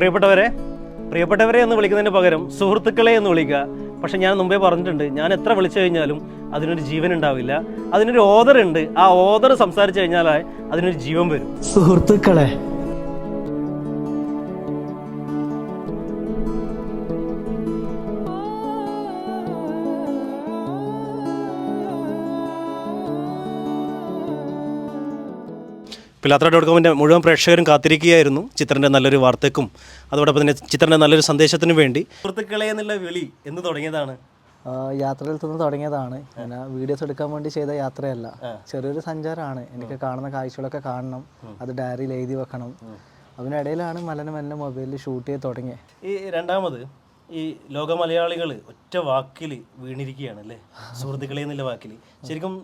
പ്രിയപ്പെട്ടവരെ എന്ന് വിളിക്കുന്നതിന് പകരം സുഹൃത്തുക്കളെ എന്ന് വിളിക്കുക. പക്ഷെ ഞാൻ മുമ്പേ പറഞ്ഞിട്ടുണ്ട്, ഞാൻ എത്ര വിളിച്ചു കഴിഞ്ഞാലും അതിനൊരു ജീവൻ ഉണ്ടാവില്ല. അതിനൊരു ഓദർ ഉണ്ട്. ആ ഓദർ സംസാരിച്ചു കഴിഞ്ഞാൽ അതിനൊരു ജീവൻ വരും. സുഹൃത്തുക്കളെ, പിലാത്ര.comന്റെ മുഴുവൻ പ്രേക്ഷകരും കാത്തിരിക്കുകയായിരുന്നു ചിത്രൻ്റെ നല്ലൊരു വാർത്തയ്ക്കും അതോടൊപ്പം തന്നെ ചിത്രൻ്റെ നല്ലൊരു സന്ദേശത്തിനും വേണ്ടി. സുഹൃത്തുക്കളെ എന്നുള്ള വിളി എന്ന് തുടങ്ങിയതാണ്? യാത്രയിൽ നിന്ന് തുടങ്ങിയതാണ്. ഞാൻ വീഡിയോസ് എടുക്കാൻ വേണ്ടി ചെയ്ത യാത്രയല്ല, ചെറിയൊരു സഞ്ചാരമാണ്. എനിക്ക് കാണുന്ന കാഴ്ചകളൊക്കെ കാണണം, അത് ഡയറിയിൽ എഴുതി വെക്കണം. അതിനിടയിലാണ് മെല്ലെ മൊബൈലിൽ ഷൂട്ട് ചെയ്ത് തുടങ്ങിയത്. ഈ രണ്ടാമത് ഈ ലോക മലയാളികൾ ഒറ്റ വാക്കിൽ വീണിരിക്കുകയാണ് അല്ലേ, സുഹൃത്തുക്കളെ എന്നുള്ള വാക്കിൽ. ശരിക്കും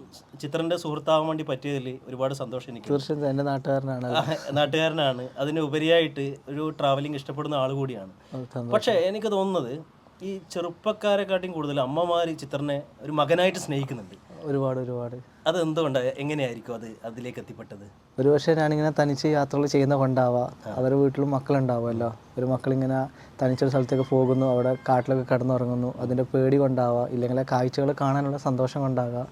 ചിത്രൻ്റെ സുഹൃത്താവാൻ വേണ്ടി പറ്റിയതിൽ ഒരുപാട് സന്തോഷം എനിക്ക്. തീർച്ചയായും എൻ്റെ നാട്ടുകാരനാണ്. അതിന് ഉപരിയായിട്ട് ഒരു ട്രാവലിംഗ് ഇഷ്ടപ്പെടുന്ന ആൾ കൂടിയാണ്. പക്ഷേ എനിക്ക് തോന്നുന്നത് ഈ ചെറുപ്പക്കാരെക്കാട്ടിയും കൂടുതൽ അമ്മമാർ ചിത്രനെ ഒരു മകനായിട്ട് സ്നേഹിക്കുന്നുണ്ട്. ഒരുപാട്. അത് എന്തുകൊണ്ടാണ്, എങ്ങനെയായിരിക്കും അതിലേക്ക് എത്തിപ്പെട്ടത്? ഒരുപക്ഷെ ഞാനിങ്ങനെ തനിച്ച് യാത്രകൾ ചെയ്യുന്ന കൊണ്ടാവാം. അവരുടെ വീട്ടിലും മക്കളുണ്ടാവുമല്ലോ. ഒരു മക്കളിങ്ങനെ തനിച്ചൊരു സ്ഥലത്തേക്ക് പോകുന്നു, അവിടെ കാട്ടിലൊക്കെ കിടന്നുറങ്ങുന്നു. അതിൻ്റെ പേടി കൊണ്ടാവാം, ഇല്ലെങ്കിൽ ആ കാഴ്ചകൾ കാണാനുള്ള സന്തോഷം കൊണ്ടാകാം.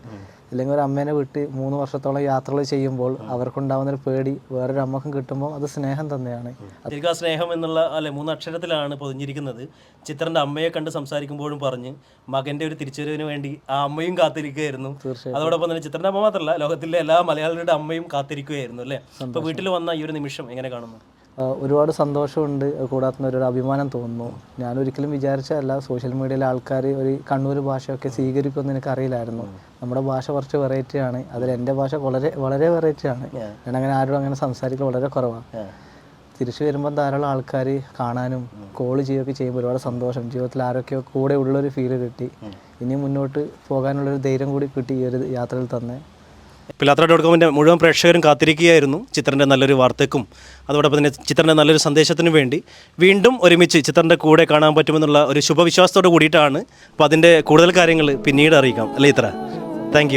ഇല്ലെങ്കിൽ ഒരു അമ്മേനെ വിട്ട് 3 വർഷത്തോളം യാത്രകൾ ചെയ്യുമ്പോൾ അവർക്കുണ്ടാകുന്നൊരു പേടി വേറൊരു അമ്മക്കും കിട്ടുമ്പോൾ അത് സ്നേഹം തന്നെയാണ്. ശരിക്കും ആ സ്നേഹം എന്നുള്ള 3 അക്ഷരത്തിലാണ് പൊതിഞ്ഞിരിക്കുന്നത്. ചിത്രൻ്റെ അമ്മയെ കണ്ട് സംസാരിക്കുമ്പോഴും പറഞ്ഞ് മകൻ്റെ ഒരു തിരിച്ചുവരവിന് വേണ്ടി ആ അമ്മയും കാത്തിരിക്കുകയായിരുന്നു. അതോടൊപ്പം തന്നെ ചിത്രൻ്റെ അമ്മ മാത്രമല്ല, ലോകത്തിലെ എല്ലാ മലയാളികളുടെ അമ്മയും കാത്തിരിക്കുകയായിരുന്നു അല്ലേ. അപ്പോൾ വീട്ടിൽ വന്ന ഈ ഒരു നിമിഷം എങ്ങനെ കാണുന്നു? ഒരുപാട് സന്തോഷമുണ്ട്, കൂടാത്ത ഒരു അഭിമാനം തോന്നുന്നു. ഞാനൊരിക്കലും വിചാരിച്ചതല്ല സോഷ്യൽ മീഡിയയിലെ ആൾക്കാർ ഒരു കണ്ണൂർ ഭാഷയൊക്കെ സ്വീകരിക്കുമെന്ന് എനിക്കറിയില്ലായിരുന്നു. നമ്മുടെ ഭാഷ കുറച്ച് വെറൈറ്റിയാണ്, അതിൽ എൻ്റെ ഭാഷ വളരെ വെറൈറ്റിയാണ്. ഞാനങ്ങനെ ആരോടും അങ്ങനെ സംസാരിക്കുക വളരെ കുറവാണ്. തിരിച്ചു വരുമ്പോൾ ധാരാളം ആൾക്കാർ കാണാനും കോൾ ചെയ്യുകയൊക്കെ ചെയ്യുമ്പോൾ ഒരുപാട് സന്തോഷം. ജീവിതത്തിൽ ആരൊക്കെയോ കൂടെ ഉള്ളൊരു ഫീല് കിട്ടി. ഇനി മുന്നോട്ട് പോകാനുള്ളൊരു ധൈര്യം കൂടി കിട്ടി ഈ ഒരു യാത്രയിൽ തന്നെ. പിലാത്ര.comന്റെ മുഴുവൻ പ്രേക്ഷകരും കാത്തിരിക്കുകയായിരുന്നു ചിത്രൻ്റെ നല്ലൊരു വാർത്തയ്ക്കും അതോടൊപ്പം തന്നെ ചിത്രൻ്റെ നല്ലൊരു സന്ദേശത്തിനും വേണ്ടി. വീണ്ടും ഒരുമിച്ച് ചിത്രൻ്റെ കൂടെ കാണാൻ പറ്റുമെന്നുള്ള ഒരു ശുഭവിശ്വാസത്തോട് കൂടിയിട്ടാണ്. അപ്പോൾ അതിൻ്റെ കൂടുതൽ കാര്യങ്ങൾ പിന്നീട് അറിയിക്കാം അല്ലേ ഇത്ര. താങ്ക്